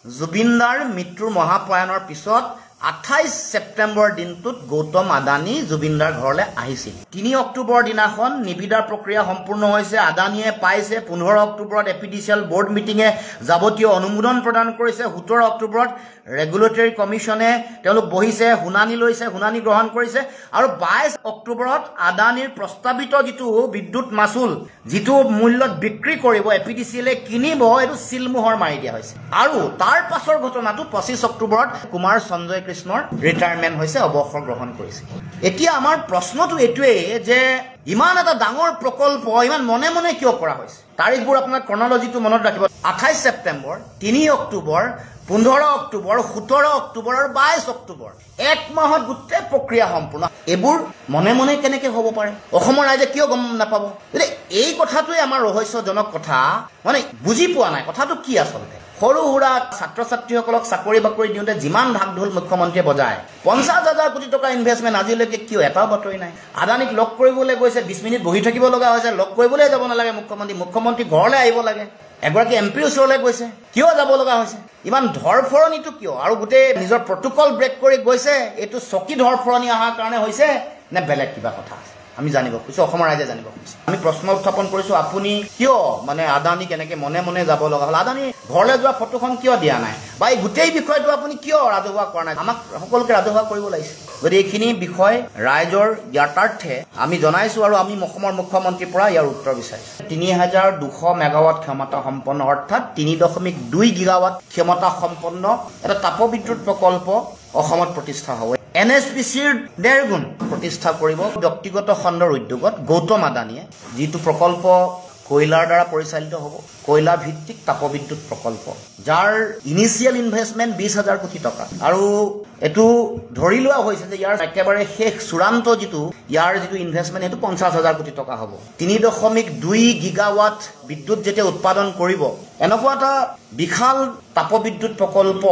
জুবিনদাৰ মৃত্যুৰ মহাপ্ৰয়াণৰ পিছত 28 সেপ্টেম্বৰ দিনটোত গৌতম আদানী জুবিনদাৰ ঘৰলৈ আহিছিল। 3 অক্টোবৰ দিনাখন নিবিদাৰ প্ৰক্ৰিয়া সম্পূৰ্ণ হৈছে। আদানীয়ে পাইছে 15 অক্টোবৰত এপিডিচিএল বোৰ্ড মিটিঙে যাৱতীয় অনুমোদন প্ৰদান কৰিছে। 17 অক্টোবৰত ৰেগুলেটৰী কমিশনে তেওঁলোক বহিছে, শুনানি লৈছে, শুনানি গ্ৰহণ কৰিছে আৰু 22 অক্টোবৰত আদানীৰ প্ৰস্তাৱিত যিটো বিদ্যুৎ মাচুল যিটো মূল্যত বিক্ৰী কৰিব এপিডিচিএলে কিনিব এইটো সিলমোহৰ মাৰি দিয়া হৈছে। আৰু তাৰ পাছৰ ঘটনাটো 25 অক্টোবৰত কুমাৰ সঞ্জয় কৃষ্ণৰ ৰিটায়াৰমেণ্ট হৈছে, অৱসৰ গ্ৰহণ কৰিছে। এতিয়া আমাৰ প্ৰশ্নটো এইটোৱেই যে ইমান এটা ডাঙৰ প্ৰকল্প ইমান মনে মনে কিয় কৰা হৈছে? তাৰিখবোৰ আপোনাৰ ক্ৰনলজিটো মনত ৰাখিব। 28 সেপ্টেম্বৰ, 3 অক্টোবৰ, 15 অক্টোবৰ, 17 অক্টোবৰ আৰু 22 অক্টোবৰ, এক মাহত গোটেই প্ৰক্ৰিয়া সম্পূৰ্ণ। এইবোৰ মনে মনে কেনেকে হ'ব পাৰে? অসমৰ ৰাইজে কিয় গম নাপাব? এই কথাটোৱে আমাৰ ৰহস্যজনক কথা, মানে বুজি পোৱা নাই কথাটো কি আচলতে। সৰু সুৰা ছাত্ৰ ছাত্ৰীসকলক চাকৰি বাকৰি দিওঁতে যিমান ঢাক ঢোল মুখ্যমন্ত্ৰীয়ে বজায়, 50,000 কোটি টকা ইনভেষ্টমেণ্ট আজিলৈকে কিয় এটাও বাতৰি নাই? আদানীক লগ কৰিবলৈ গৈছে, 20 মিনিট বহি থাকিব লগা হৈছে, লগ কৰিবলৈ যাব নালাগে মুখ্যমন্ত্ৰী ঘৰলৈ আহিব লাগে। এগৰাকী এমপিৰ ওচৰলৈ গৈছে, কিয় যাব লগা হৈছে? ইমান ধৰফৰণিটো কিয়? আৰু গোটেই নিজৰ প্ৰটকল ব্ৰেক কৰি গৈছে, এইটো চকী ধৰফৰণি অহাৰ কাৰণে হৈছে নে বেলেগ কিবা কথা আছে? আমি জানিব খুজিছোঁ, অসমৰ ৰাইজে জানিব খুজিছে। আমি প্ৰশ্ন উত্থাপন কৰিছোঁ, আপুনি কিয় মানে আদানী কেনেকে মনে মনে যাব লগা হ'ল? আদানী ঘৰলৈ যোৱা ফটোখন কিয় দিয়া নাই? বা এই গোটেই বিষয়টো আপুনি কিয় ৰাজহুৱা কৰা নাই? আমাক সকলোকে ৰাজহুৱা কৰিব লাগিছে। গতিকে এইখিনি বিষয় ৰাইজৰ জ্ঞাতাৰ্থে আমি জনাইছোঁ আৰু আমি অসমৰ মুখ্যমন্ত্ৰীৰ পৰা ইয়াৰ উত্তৰ বিচাৰিছোঁ। 3200 মেগাৱাট ক্ষমতা সম্পন্ন অৰ্থাৎ 3.2 গিগাৱাট ক্ষমতা সম্পন্ন এটা তাপবিদ্যুৎ প্ৰকল্প অসমত প্ৰতিষ্ঠা হ'ব। NSPCৰ 1.5 গুণ প্ৰতিষ্ঠা কৰিব ব্যক্তিগত খণ্ডৰ উদ্যোগত গৌতম আদানীয়ে। যিটো প্ৰকল্প কয়লাৰ দ্বাৰা পৰিচালিত হ'ব, কয়লা ভিত্তিক তাপবিদ্যুৎ প্ৰকল্প, যাৰ ইনিচিয়েল ইনভেষ্টমেণ্ট 20,000 কোটি টকা। আৰু এইটো ধৰি লোৱা হৈছে যে ইয়াৰ একেবাৰে শেষ চূড়ান্ত যিটো ইনভেষ্টমেণ্ট সেইটো 50,000 কোটি টকা হ'ব। 3.2 গিগাৱাট বিদ্যুৎ যেতিয়া উৎপাদন কৰিব, এনেকুৱা এটা বিশাল তাপবিদ্যুৎ প্ৰকল্প,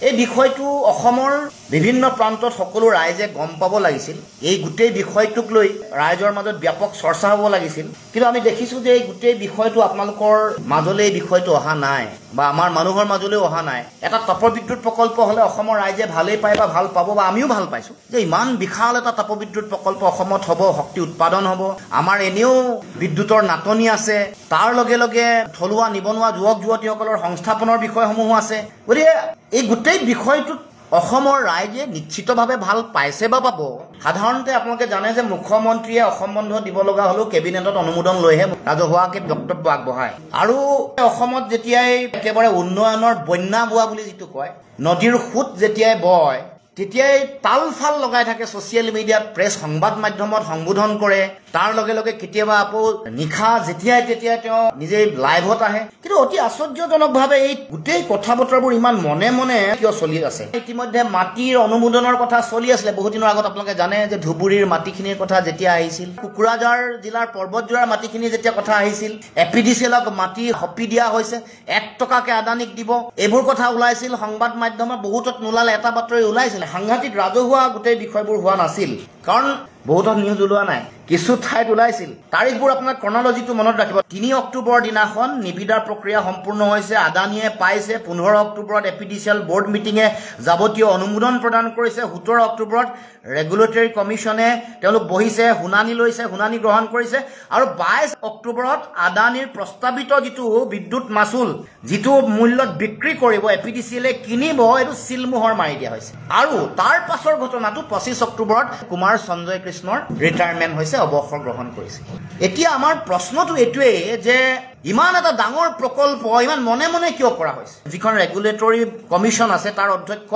এই বিষয়টো অসমৰ বিভিন্ন প্ৰান্তত সকলো ৰাইজে গম পাব লাগিছিল। এই গোটেই বিষয়টোক লৈ ৰাইজৰ মাজত ব্যাপক চৰ্চা হ'ব লাগিছিল। কিন্তু আমি দেখিছোঁ যে এই গোটেই বিষয়টো আপোনালোকৰ মাজলৈ এই বিষয়টো অহা নাই বা আমাৰ মানুহৰ মাজলৈ অহা নাই। এটা তাপবিদ্যুৎ প্ৰকল্প হ'লে অসমৰ ৰাইজে ভালেই পায় বা ভাল পাব, বা আমিও ভাল পাইছোঁ যে ইমান বিশাল এটা তাপবিদ্যুৎ প্ৰকল্প অসমত হ'ব, শক্তি উৎপাদন হ'ব। আমাৰ এনেও বিদ্যুতৰ নাটনি আছে, তাৰ লগে লগে থলুৱা নিবনুৱা যুৱক যুৱতীসকলৰ সংস্থাপনৰ বিষয়সমূহো আছে। গতিকে এই গোটেই বিষয়টোত অসমৰ ৰাইজে নিশ্চিতভাৱে ভাল পাইছে বা পাব। সাধাৰণতে আপোনালোকে জানে যে মুখ্যমন্ত্ৰীয়ে অসম বন্ধ দিব লগা হ'লেও কেবিনেটত অনুমোদন লৈহে ৰাজহুৱাকে বক্তব্য আগবঢ়ায়। আৰু অসমত যেতিয়াই একেবাৰে উন্নয়নৰ বন্যা বোৱা বুলি যিটো কয়, নদীৰ সোঁত যেতিয়াই বয়, তেতিয়াই তাল ফাল লগাই থাকে ছ'চিয়েল মিডিয়াত, প্ৰেছ সংবাদ মাধ্যমত সম্বোধন কৰে। তাৰ লগে লগে কেতিয়াবা আকৌ নিশা যেতিয়াই তেতিয়াই তেওঁ নিজেই লাইভত আহে। কিন্তু অতি আশ্চৰ্যজনকভাৱে এই গোটেই কথা বতৰাবোৰ ইমান মনে মনে কিয় চলি আছে? ইতিমধ্যে মাটিৰ অনুমোদনৰ কথা চলি আছিলে বহুত দিনৰ আগত। আপোনালোকে জানে যে ধুবুৰীৰ মাটিখিনিৰ কথা যেতিয়া আহিছিল, কোকৰাঝাৰ জিলাৰ পৰ্বতজোৰাৰ মাটিখিনি যেতিয়া কথা আহিছিল, এপিডিচিএলক মাটি সঁপি দিয়া হৈছে, 1 টকাকে আদানীক দিব, এইবোৰ কথা ওলাইছিল সংবাদ মাধ্যমত। বহুতত নোলালে, এটা বাতৰি ওলাইছিল, সাংঘাতিক ৰাজহুৱা গোটেই বিষয়বোৰ হোৱা নাছিল, কাৰণ বহুতত নিউজ ওলোৱা নাই, কিছু ঠাইত ওলাইছিল। তাৰিখবোৰ আপোনাৰ ক্ৰনলজিটো মনত ৰাখিব। 3 অক্টোবৰ দিনাখন নিবিদাৰ প্ৰক্ৰিয়া সম্পূৰ্ণ হৈছে। আদানীয়ে পাইছে 15 অক্টোবৰত এপিডিচিএল বোৰ্ড মিটিঙে যাৱতীয় অনুমোদন প্ৰদান কৰিছে। 17 অক্টোবৰত ৰেগুলেটৰী কমিশনে তেওঁলোক বহিছে, শুনানি লৈছে, শুনানি গ্ৰহণ কৰিছে। আৰু 22 অক্টোবৰত আদানীৰ প্ৰস্তাৱিত যিটো বিদ্যুৎ মাচুল যিটো মূল্যত বিক্ৰী কৰিব এপিডিচিএলে কিনিব, এইটো সিলমোহৰ মাৰি দিয়া হৈছে। আৰু তাৰ পাছৰ ঘটনাটো 25 অক্টোবৰত কুমাৰ সঞ্জয় কৃষ্ণৰ ৰিটায়াৰমেণ্ট হৈছে, অৱসৰ গ্ৰহণ কৰিছে। এতিয়া আমাৰ প্ৰশ্নটো এইটোৱেই যে ইমান এটা ডাঙৰ প্ৰকল্প ইমান মনে মনে কিয় কৰা হৈছে? যিখন ৰেগুলেটৰী কমিশন আছে তাৰ অধ্যক্ষ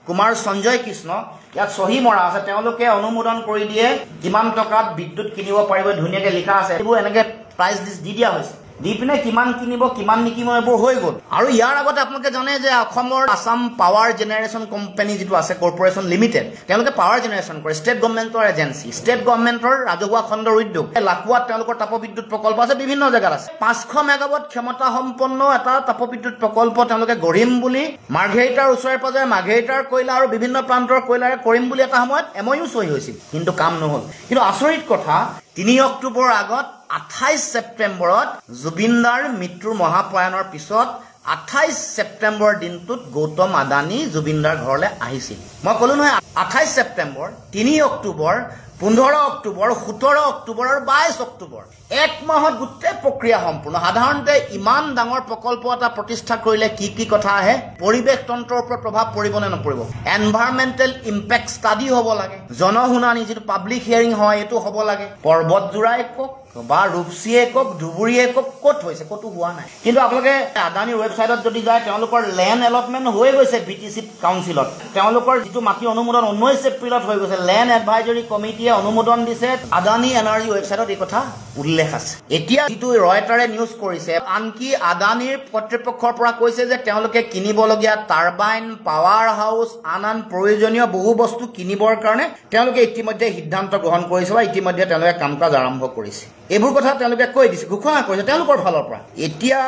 কুমাৰ সঞ্জয় কৃষ্ণ, ইয়াত চহী মৰা আছে, তেওঁলোকে অনুমোদন কৰি দিয়ে কিমান টকাত বিদ্যুৎ কিনিব পাৰিব, ধুনীয়াকৈ লিখা আছে। এইবোৰ এনেকৈ প্ৰাইচ লিষ্ট দি দিয়া হৈছে, দি পিনে কিমান কিনিব কিমান নিকিনিব এইবোৰ হৈ গ'ল। আৰু ইয়াৰ আগতে আপোনালোকে জানে যে অসমৰ আসাম পাৱাৰ জেনেৰেশ্যন কোম্পানী যিটো আছে কৰ্পৰেশ্যন লিমিটেড, তেওঁলোকে পাৱাৰ জেনেৰেশ্যন কৰে, ষ্টেট গভৰ্ণমেণ্টৰ এজেঞ্চি, ষ্টেট গভৰ্ণমেণ্টৰ ৰাজহুৱা খণ্ডৰ উদ্যোগ। লাকুৱাত তেওঁলোকৰ তাপবিদ্যুৎ প্ৰকল্প আছে, বিভিন্ন জেগাত আছে। 500 মেগাৱাট ক্ষমতা সম্পন্ন এটা তাপবিদ্যুৎ প্ৰকল্প তেওঁলোকে গঢ়িম বুলি মাৰ্ঘেৰিটাৰ ওচৰে পাজৰে মাৰ্ঘেৰিটাৰ কয়লা আৰু বিভিন্ন প্ৰান্তৰ কয়লাৰে কৰিম বুলি এটা সময়ত MOU চহী হৈছিল, কিন্তু কাম নহ'ল। কিন্তু আচৰিত কথা, 3 অক্টোবৰৰ আগত 28 ছেপ্টেম্বৰত জুবিনদাৰ মৃত্যুৰ মহাপ্ৰয়াণৰ পিছত 28 ছেপ্টেম্বৰ দিনটোত গৌতম আদানী জুবিনদাৰ ঘৰলৈ আহিছিল মই ক'লো নহয় 28 ছেপ্টেম্বৰ 3 অক্টোবৰ 15 অক্টোবৰ 17 অক্টোবৰ আৰু 22 অক্টোবৰ এক মাহত গোটেই প্ৰক্ৰিয়া সম্পূৰ্ণ সাধাৰণতে ইমান ডাঙৰ প্ৰকল্প এটা প্ৰতিষ্ঠা কৰিলে কি কথা আহে পৰিৱেশ তন্ত্ৰৰ ওপৰত প্ৰভাৱ পৰিব নে নপৰিব এনভাইৰনমেন্টেল ইম্পেক্ট ষ্টাডি হ'ব লাগে জনশুনানি যিটো পাব্লিক হিয়াৰিং হয় এটো হ'ব লাগে পৰ্বতজোৰাই কক বা ৰূপসীয়ে কক ধুবুৰীয়ে কক ক'ত হৈছে ক'তো হোৱা নাই কিন্তু আপোনালোকে আদানীৰ ৱেবছাইটত যদি যায় তেওঁলোকৰ লেণ্ড এলটমেণ্ট হৈ গৈছে বিটিচি কাউন্সিলত তেওঁলোকৰ যিটো মাটি অনুমোদন 19 এপ্ৰিলত হৈ গৈছে লেণ্ড এডভাইজৰী কমিটিয়ে অনুমোদন দিছে আদানী এনাৰ্জি ৱেবছাইটত এই কথা উল্লেখ আছে এতিয়া যিটো ৰয়টাৰে নিউজ কৰিছে আনকি আদানীৰ কৰ্তৃপক্ষৰ পৰা কৈছে যে তেওঁলোকে কিনিবলগীয়া টাৰবাইন পাৱাৰ হাউচ আন প্ৰয়োজনীয় বহু বস্তু কিনিবৰ কাৰণে তেওঁলোকে ইতিমধ্যে সিদ্ধান্ত গ্ৰহণ কৰিছে বা ইতিমধ্যে তেওঁলোকে কাম-কাজ আৰম্ভ কৰিছে এইবোৰ কথা তেওঁলোকে কৈ দিছে ঘোষণা কৰিছে তেওঁলোকৰ ফালৰ পৰা এতিয়া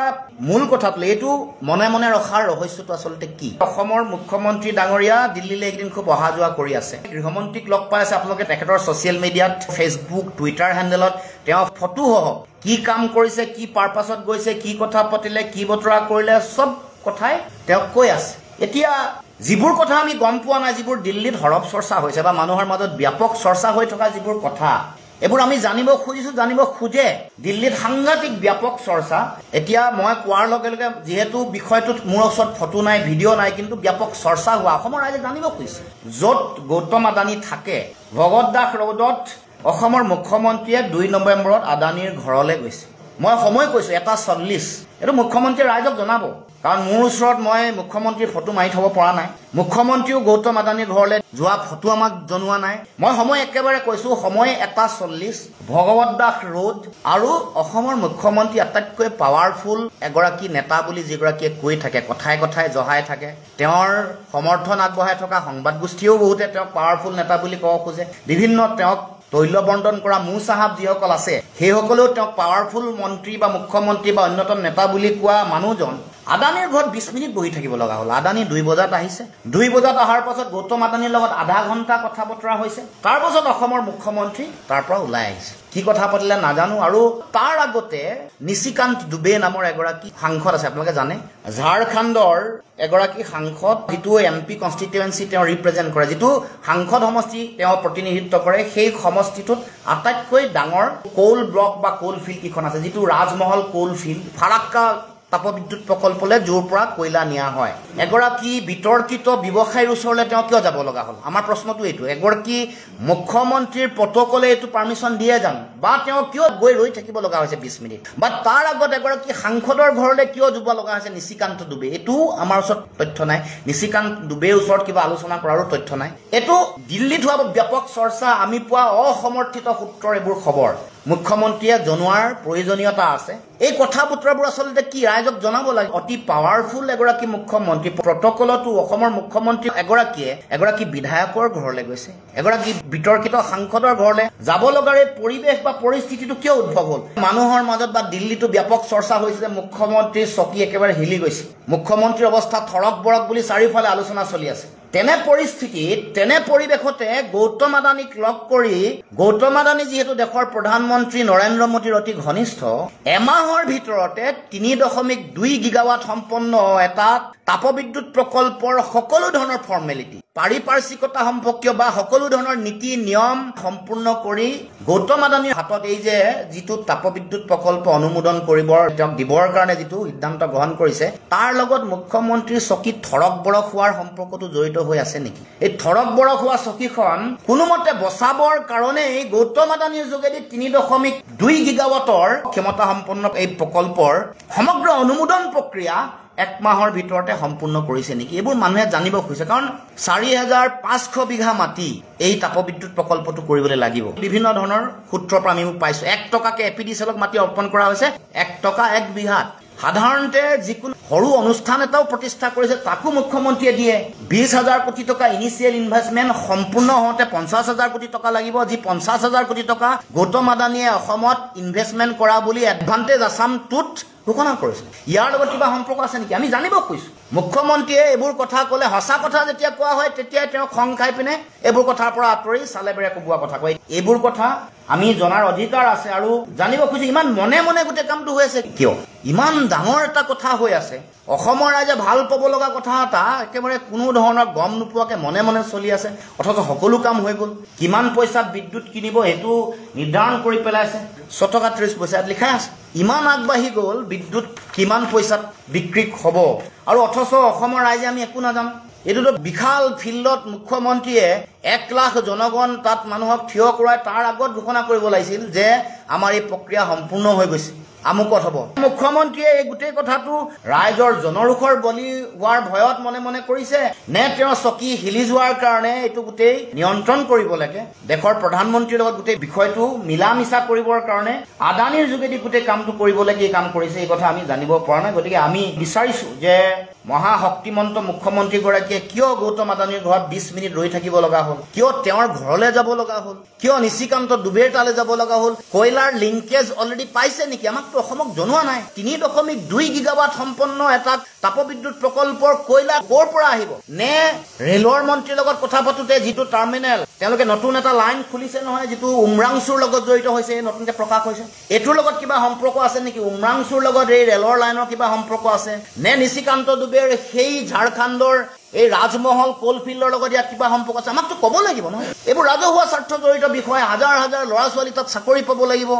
মূল কথাটো এইটো মনে মনে ৰখাৰ ৰহস্যটো আচলতে কি অসমৰ মুখ্যমন্ত্ৰী ডাঙৰীয়া দিল্লীলৈ একদিন খুব অহা যোৱা কৰি আছে গৃহমন্ত্ৰীক লগ পাই আছে আপোনালোকে তেখেতৰ ছ'চিয়েল মিডিয়াত ফেচবুক টুইটাৰ হেণ্ডেলত তেওঁ ফটো সহ কি কাম কৰিছে কি পাৰপাছত গৈছে কি কথা পাতিলে কি বতৰা কৰিলে সব কথাই তেওঁ কৈ আছে এতিয়া যিবোৰ কথা আমি গম পোৱা নাই যিবোৰ দিল্লীত হৰপ চৰ্চা হৈছে বা মানুহৰ মাজত ব্যাপক চৰ্চা হৈ থকা যিবোৰ কথা এবোৰ আমি জানিব খুজিছো জানিব খুজে দিল্লীত সাংঘাতিক ব্যাপক চৰ্চা এতিয়া মই কোৱাৰ লগে লগে যেহেতু বিষয়টোত মোৰ ওচৰত ফটো নাই ভিডিঅ' নাই কিন্তু ব্যাপক চৰ্চা হোৱা অসমৰ ৰাইজে জানিব খুজিছে য'ত গৌতম আদানী থাকে ভগত দাস ৰোডত অসমৰ মুখ্যমন্ত্ৰীয়ে 2 নৱেম্বৰত আদানীৰ ঘৰলৈ গৈছে মই সময় কৈছো 1:40 এটো মুখ্যমন্ত্ৰীয়ে ৰাইজক জনাব কাৰণ মোৰ ওচৰত মই মুখ্যমন্ত্ৰীৰ ফটো মাৰি থব পৰা নাই মুখ্যমন্ত্ৰীও গৌতম আদানীৰ ঘৰলৈ যোৱা ফটো আমাক জনোৱা নাই মই সময় একেবাৰে কৈছো সময় 1:40 ভগৱত দাস ৰোড আৰু অসমৰ মুখ্যমন্ত্ৰী আটাইতকৈ পাৱাৰফুল এগৰাকী নেতা বুলি যিগৰাকীয়ে কৈ থাকে কথাই কথাই জহাই থাকে তেওঁৰ সমৰ্থন আগবঢ়াই থকা সংবাদ গোষ্ঠীও বহুতে তেওঁক পাৱাৰফুল নেতা বুলি ক'ব খোজে বিভিন্ন তেওঁক তৈল বণ্টন কৰা মু সাহাব যিসকল আছে সেইসকলেও তেওঁক পাৱাৰফুল মন্ত্ৰী বা মুখ্যমন্ত্ৰী বা অন্যতম নেতা বুলি কোৱা মানুহজন আদানীৰ ঘৰত 20 মিনিট বহি থাকিব লগা হ'ল আদানী 2 বজাত আহিছে 2 বজাত অহাৰ পাছত গৌতম আদানীৰ লগত আধা ঘণ্টা কথা বতৰা হৈছে তাৰ পাছত অসমৰ মুখ্যমন্ত্ৰী তাৰ পৰা ওলাই আহিছে কি কথা পাতিলে নাজানো আৰু তাৰ আগতে নিশিকান্ত দুবে নামৰ এগৰাকী সাংসদ আছে আপোনালোকে জানে ঝাৰখণ্ডৰ এগৰাকী সাংসদ যিটো এমপি কনষ্টিটুৱেন্সি তেওঁ ৰিপ্ৰেজেন্ট কৰে যিটো সাংসদ সমষ্টি তেওঁ প্ৰতিনিধিত্ব কৰে সেই সমষ্টিটোত আটাইতকৈ ডাঙৰ কোল ব্লক বা কোল ফিল্ড কিখন আছে যিটো ৰাজমহল কোল ফিল্ড ফাৰাক্কা তাপবিদ্যুৎ প্ৰকল্পলৈ জোৰ পৰা কয়লা নিয়া হয় এগৰাকী বিতৰ্কিত ব্যৱসায়ীৰ ওচৰলৈ তেওঁ কিয় যাব লগা হ'ল আমাৰ প্ৰশ্নটো এইটো এগৰাকী মুখ্যমন্ত্ৰীৰ প্ৰটকলে এইটো পাৰমিশন দিয়ে জানো বা তেওঁ কিয় গৈ ৰৈ থাকিব লগা হৈছে 20 মিনিট বা তাৰ আগত এগৰাকী সাংসদৰ ঘৰলৈ কিয় যাব লগা হৈছে নিশিকান্ত দুবে এইটো আমাৰ ওচৰত তথ্য নাই নিশিকান্ত দুবেৰ ওচৰত কিবা আলোচনা কৰাৰো তথ্য নাই এইটো দিল্লীত হোৱা ব্যাপক চৰ্চা আমি পোৱা অসমৰ্থিত সূত্ৰৰ এইবোৰ খবৰ মুখ্যমন্ত্ৰীয়ে জনোৱাৰ প্ৰয়োজনীয়তা আছে এই কথা বতৰাবোৰ আচলতে কি ৰাইজক জনাব লাগে অতি পাৱাৰফুল এগৰাকী মুখ্যমন্ত্ৰী প্ৰটকলতো অসমৰ মুখ্যমন্ত্ৰী এগৰাকী বিধায়কৰ ঘৰলৈ গৈছে এগৰাকী বিতৰ্কিত সাংসদৰ ঘৰলৈ যাব লগাৰে পৰিৱেশ বা পৰিস্থিতিটো কিয় উদ্ভৱ হ'ল মানুহৰ মাজত বা দিল্লীতো ব্যাপক চৰ্চা হৈছে যে মুখ্যমন্ত্ৰীৰ চকী একেবাৰে হিলি গৈছে মুখ্যমন্ত্ৰীৰ অৱস্থা থৰক বৰক বুলি চাৰিওফালে আলোচনা চলি আছে তেনে পৰিস্থিতিত তেনে পৰিৱেশতে গৌতম আদানীক লগ কৰি গৌতম আদানী যেহেতু দেশৰ প্ৰধানমন্ত্ৰী নৰেন্দ্ৰ মোদীৰ অতি ঘনিষ্ঠ এমাহৰ ভিতৰতে 3.2 গিগাৱাট সম্পন্ন এটা তাপবিদ্যুৎ প্ৰকল্পৰ সকলো ধৰণৰ ফৰ্মেলিটি পাৰিপাৰ্শ্বিকতা সম্পৰ্কীয় বা সকলো ধৰণৰ নীতি নিয়ম সম্পূৰ্ণ কৰি গৌতম আদানীৰ হাতত এই যে যিটো তাপবিদ্যুৎ প্ৰকল্প অনুমোদন কৰিবৰ তেওঁক দিবৰ কাৰণে যিটো সিদ্ধান্ত গ্ৰহণ কৰিছে তাৰ লগত মুখ্যমন্ত্ৰীৰ চকীত থৰক বৰক হোৱাৰ সম্পৰ্কটো জড়িত হৈ আছে নেকি এই থৰক বৰক হোৱা চকীখন কোনোমতে বচাবৰ কাৰণে গৌতম আদানীৰ যোগেদি 3.2 গিগাৱাটৰ ক্ষমতা সম্পন্ন এই প্ৰকল্পৰ সমগ্ৰ অনুমোদন প্ৰক্ৰিয়া এক মাহৰ ভিতৰতে সম্পূৰ্ণ কৰিছে নেকি এইবোৰ মানুহে জানিব খুজিছে কাৰণ 4500 বিঘা মাটি এই তাপবিদ্যুৎ প্ৰকল্পটো কৰিবলৈ লাগিব বিভিন্ন ধৰণৰ সূত্ৰৰ পৰা আমি পাইছো 1 টকাকে এপিডিচিএলক মাটি অৰ্পণ কৰা হৈছে 1 টকা 1 বিঘাত সাধাৰণতে যিকোনো সৰু অনুষ্ঠান এটাও প্ৰতিষ্ঠা কৰিছে তাকো মুখ্যমন্ত্ৰীয়ে দিয়ে 20,000 কোটি টকা ইনিচিয়েল ইনভেষ্টমেন্ট সম্পূৰ্ণ হওঁতে 50,000 কোটি টকা লাগিব যি 50,000 কোটি টকা গৌতম আদানীয়ে অসমত ইনভেষ্টমেন্ট কৰা বুলি এডভান্টেজ আসামটোত ঘোষণা কৰিছে ইয়াৰ লগত কিবা সম্পৰ্ক আছে নেকি আমি জানিব খুজিছো মুখ্যমন্ত্ৰীয়ে এইবোৰ কথা ক'লে সঁচা কথা যেতিয়া কোৱা হয় তেতিয়া তেওঁ খং খাই পিনে এইবোৰ কথাৰ পৰা আঁতৰি চালেবেৰে কোবোৱা কথা কয় এইবোৰ কথা আমি জনাৰ অধিকাৰ আছে আৰু জানিব খুজি ইমান মনে মনে গোটেই কামটো হৈ আছে কিয় ইমান ডাঙৰ এটা কথা হৈ আছে অসমৰ ৰাইজে ভাল পাব লগা কথা এটা একেবাৰে কোনো ধৰণৰ গম নোপোৱাকে মনে মনে চলি আছে অথচ সকলো কাম হৈ গ'ল কিমান পইচাত বিদ্যুৎ কিনিব হেতু নিৰ্ধাৰণ কৰি পেলাইছে 6 টকা 30 পইচাত লিখা আছে ইমান আগবাঢ়ি গ'ল বিদ্যুৎ কিমান পইচাত বিক্ৰী হ'ব আৰু অথচ অসমৰ ৰাইজে আমি একো নাজানো এটোতো বিশাল ফিল্ডত মুখ্যমন্ত্ৰীয়ে 1 লাখ জনগণ তাত মানুহক থিয় কৰাই তাৰ আগত ঘোষণা কৰিব লাগিছিল যে আমাৰ এই প্ৰক্ৰিয়া সম্পূৰ্ণ হৈ গৈছে আমুকত হ'ব মুখ্যমন্ত্ৰীয়ে এই গোটেই কথাটো ৰাইজৰ জনৰোষৰ বলি হোৱাৰ ভয়ত মনে মনে কৰিছে নে তেওঁ চকী হিলি যোৱাৰ কাৰণে এইটো গোটেই নিয়ন্ত্ৰণ কৰিব লাগে দেশৰ প্ৰধানমন্ত্ৰীৰ লগত গোটেই বিষয়টো মিলা মিছা কৰিবৰ কাৰণে আদানীৰ যোগেদি গোটেই কামটো কৰিব লাগে এই কাম কৰিছে এই কথা আমি জানিব পৰা নাই গতিকে আমি বিচাৰিছো যে মহাশক্তিমন্ত মুখ্যমন্ত্ৰীগৰাকীয়ে কিয় গৌতম আদানীৰ ঘৰত 20 মিনিট ৰৈ থাকিব লগা হ'ল কিয় তেওঁৰ ঘৰলৈ যাব লগা হ'ল কিয় নিশিকান্ত দুবেৰ তালে যাব লগা হ'ল কয়লাৰ লিংকেজ অলৰেডি পাইছে নেকি আমাকতো অসমক জনোৱা নাই 3.2 গিগাৱাট সম্পন্ন এটা তাপবিদ্যুৎ প্ৰকল্পৰ কয়লা ক'ৰ পৰা আহিব নে ৰেলৰ মন্ত্ৰীৰ লগত কথা পাতোতে যিটো টাৰ্মিনেল তেওঁলোকে নতুন এটা লাইন খুলিছে নহয় যিটো উমৰাংচুৰ লগত জড়িত হৈছে নতুনকৈ প্ৰকাশ হৈছে এটোৰ লগত কিবা সম্পৰ্ক আছে নেকি উমৰাংচুৰ লগত এই ৰেলৰ লাইনৰ কিবা সম্পৰ্ক আছে নে নিশিকান্ত দুবেৰ সেই ঝাৰখণ্ডৰ এই ৰাজমহল কোলফিল্ডৰ লগত ইয়াত কিবা সম্পৰ্ক আছে আমাকতো ক'ব লাগিব নহয় এইবোৰ ৰাজহুৱা স্বাৰ্থ জড়িত বিষয় হাজাৰ হাজাৰ ল'ৰা ছোৱালী তাত চাকৰি পাব লাগিব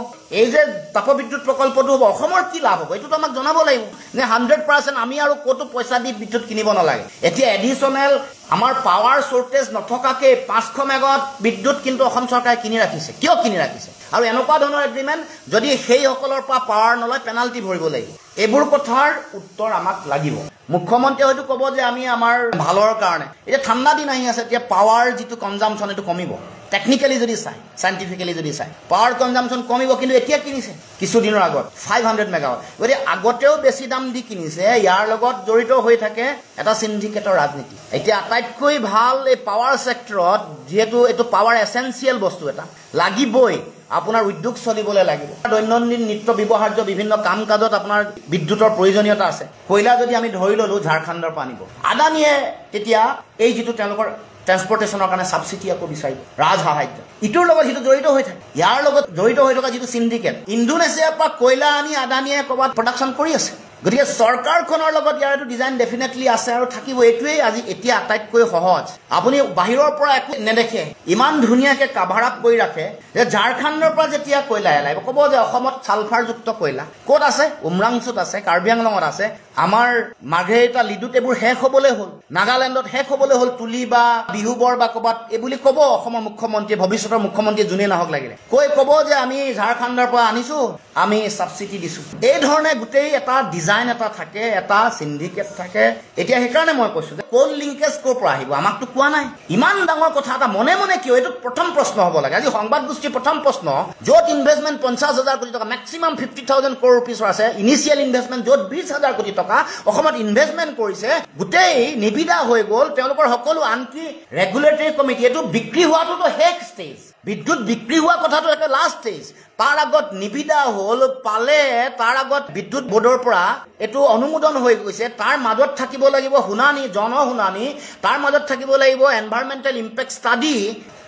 এই যে তাপবিদ্যুৎ প্ৰকল্পটো হ'ব অসমৰ কি লাভ হ'ব এইটোতো আমাক জনাব লাগিব নে 100% আমি আৰু ক'তো পইচা দি বিদ্যুৎ কিনিব নালাগে এতিয়া এডিশ্যনেল আমাৰ পাৱাৰ শৰ্টেজ নথকাকে 500 মেগাৱাট বিদ্যুৎ কিন্তু অসম চৰকাৰে কিনি ৰাখিছে কিয় কিনি ৰাখিছে আৰু এনেকুৱা ধৰণৰ এগ্ৰিমেণ্ট যদি সেইসকলৰ পৰা পাৱাৰ নলয় পেনাল্টি ভৰিব লাগিব এইবোৰ কথাৰ উত্তৰ আমাক লাগিব মুখ্যমন্ত্ৰীয়ে হয়তো ক'ব যে আমি আমাৰ ভালৰ কাৰণে এতিয়া ঠাণ্ডা দিন আহি আছে এতিয়া পাৱাৰ যিটো কনজাম্পশ্যন এইটো কমিব টেকনিক্যালি যদি চাই সাইন্টিফিক্যালি যদি চাই পাৱাৰ কনজাম্পশ্যন কমিব কিন্তু এতিয়া কিনিছে কিছুদিনৰ আগত 500 মেগাৱাট গতিকে আগতেও বেছি দাম দি কিনিছে ইয়াৰ লগত জড়িত হৈ থাকে এটা সিন্ডিকেটৰ ৰাজনীতি এতিয়া আটাইতকৈ ভাল এই পাৱাৰ সেক্টৰত যেহেতু এইটো পাৱাৰ এসেনশিয়াল বস্তু এটা লাগিবই আপোনাৰ উদ্যোগ চলিবলৈ লাগিব দৈনন্দিন নিত্য ব্যৱহাৰ্য বিভিন্ন কাম কাজত আপোনাৰ বিদ্যুতৰ প্ৰয়োজনীয়তা আছে কয়লা যদি আমি ধৰি ললো ঝাৰখণ্ডৰ পৰা আনিব আদানীয়ে তেতিয়া এই যিটো তেওঁলোকৰ ট্ৰান্সপৰ্টেশ্যনৰ কাৰণে সাবসিডি আকৌ বিচাৰিব ৰাজসাহায্য ইটোৰ লগত হিটো জড়িত হৈ থাকে ইয়াৰ লগত জড়িত হৈ থকা যিটো সিন্ডিকেট ইণ্ডোনেছিয়াৰ পৰা কয়লা আনি আদানীয়ে ক'ৰবাত প্ৰডাকশ্যন কৰি আছে গতিকে চৰকাৰখনৰ লগত ইয়াৰ এইটো ডিজাইন ডেফিনেটলি আছে আৰু থাকিব এইটোৱেই আজি এতিয়া আটাইতকৈ সহজ আপুনি বাহিৰৰ পৰা একো নেদেখে ইমান ধুনীয়াকে কাভাৰ আপ কৰি ৰাখে যে ঝাৰখণ্ডৰ পৰা যেতিয়া কয়লা এলাইব ক'ব যে অসমত ছালফাৰযুক্ত কয়লা ক'ত আছে উমৰাংচুত আছে কাৰ্বি আংলঙত আছে আমাৰ মাৰ্ঘেৰিটা লিডুত এইবোৰ শেষ হ'বলৈ হ'ল নাগালেণ্ডত শেষ হ'বলৈ হ'ল তুলি বা বিহুবৰ বা ক'ৰবাত এই বুলি ক'ব অসমৰ মুখ্যমন্ত্ৰীয়ে ভৱিষ্যতৰ মুখ্যমন্ত্ৰী যোনে নাহক লাগিলে ক'ব যে আমি ঝাৰখণ্ডৰ পৰা আনিছো আমি সাবসিডি দিছো এই ধৰণে গোটেই এটা ডিজাইন এটা থাকে এটা সিন্ডিকেট থাকে এতিয়া সেইকাৰণে মই কৈছো যে কোল লিংকেজ ক'ৰ পৰা আহিব আমাকতো কোৱা নাই ইমান ডাঙৰ কথা এটা মনে মনে কিয় এইটো প্ৰথম প্ৰশ্ন হ'ব লাগে আজি সংবাদ গোষ্ঠীৰ প্ৰথম প্ৰশ্ন য'ত ইনভেষ্টমেণ্ট 50,000 কোটি টকা মেক্সিমাম 50,000 crore rupees আছে ইনিচিয়েল ইনভেষ্টমেণ্ট য'ত 20,000 কোটি টকা অসমত ইনভেষ্টমেণ্ট কৰিছে গোটেই নিবিদা হৈ গ'ল তেওঁলোকৰ সকলো আনকি ৰেগুলেটৰী কমিটি এইটো বিক্ৰী হোৱাটোতো শেষ ষ্টেজ বিদ্যুৎ বিক্ৰী হোৱা কথাটো এটা লাষ্ট ষ্টেজ তাৰ আগত নিবিদা হ'ল পালে তাৰ আগত বিদ্যুৎ বোৰ্ডৰ পৰা এইটো অনুমোদন হৈ গৈছে তাৰ মাজত থাকিব লাগিব শুনানি জনশুনানি তাৰ মাজত থাকিব লাগিব এনভাইৰনমেণ্টেল ইম্পেক্ট ষ্টাডি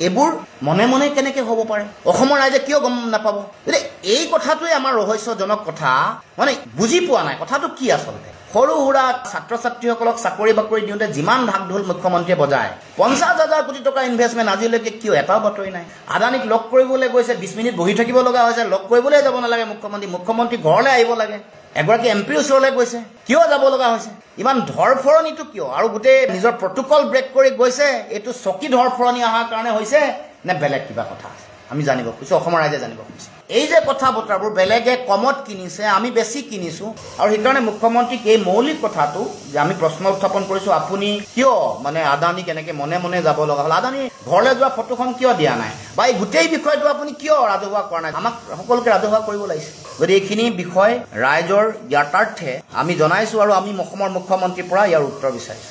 এইবোৰ মনে মনে কেনেকৈ হ'ব পাৰে অসমৰ ৰাইজে কিয় গম নাপাব এই কথাটোৱে আমাৰ ৰহস্যজনক কথা মানে বুজি পোৱা নাই কথাটো কি আচলতে সৰু সুৰা ছাত্ৰ ছাত্ৰীসকলক চাকৰি বাকৰি দিওঁতে যিমান ঢাক ঢোল মুখ্যমন্ত্ৰীয়ে বজায় 50,000 কোটি টকা ইনভেষ্টমেণ্ট আজিলৈকে কিয় এটাও বাতৰি নাই আদানীক লগ কৰিবলৈ গৈছে 20 মিনিট বহি থাকিব লগা হৈছে লগ কৰিবলৈ যাব নালাগে মুখ্যমন্ত্ৰী ঘৰলৈ আহিব লাগে এগৰাকী এমপিৰ ওচৰলৈ গৈছে কিয় যাব লগা হৈছে ইমান ধৰফৰণিটো কিয় আৰু গোটেই নিজৰ প্ৰটোকল ব্ৰেক কৰি গৈছে এইটো চকী ধৰফৰণি অহাৰ কাৰণে হৈছে নে বেলেগ কিবা কথা আছে আমি জানিব খুজিছো অসমৰ ৰাইজে জানিব খুজিছে এই যে কথা বতৰাবোৰ বেলেগে কমত কিনিছে আমি বেছি কিনিছো আৰু সেইকাৰণে মুখ্যমন্ত্ৰীক এই মৌলিক কথাটো যে আমি প্ৰশ্ন উত্থাপন কৰিছো আপুনি কিয় মানে আদানী কেনেকৈ মনে মনে যাব লগা হ'ল আদানী ঘৰলৈ যোৱা ফটোখন কিয় দিয়া নাই বা এই গোটেই বিষয়টো আপুনি কিয় ৰাজহুৱা কৰা নাই আমাক সকলোকে ৰাজহুৱা কৰিব লাগিছে গতিকে এইখিনি বিষয় ৰাইজৰ জ্ঞাতাৰ্থে আমি জনাইছো আৰু আমি অসমৰ মুখ্যমন্ত্ৰীৰ পৰা ইয়াৰ উত্তৰ বিচাৰিছো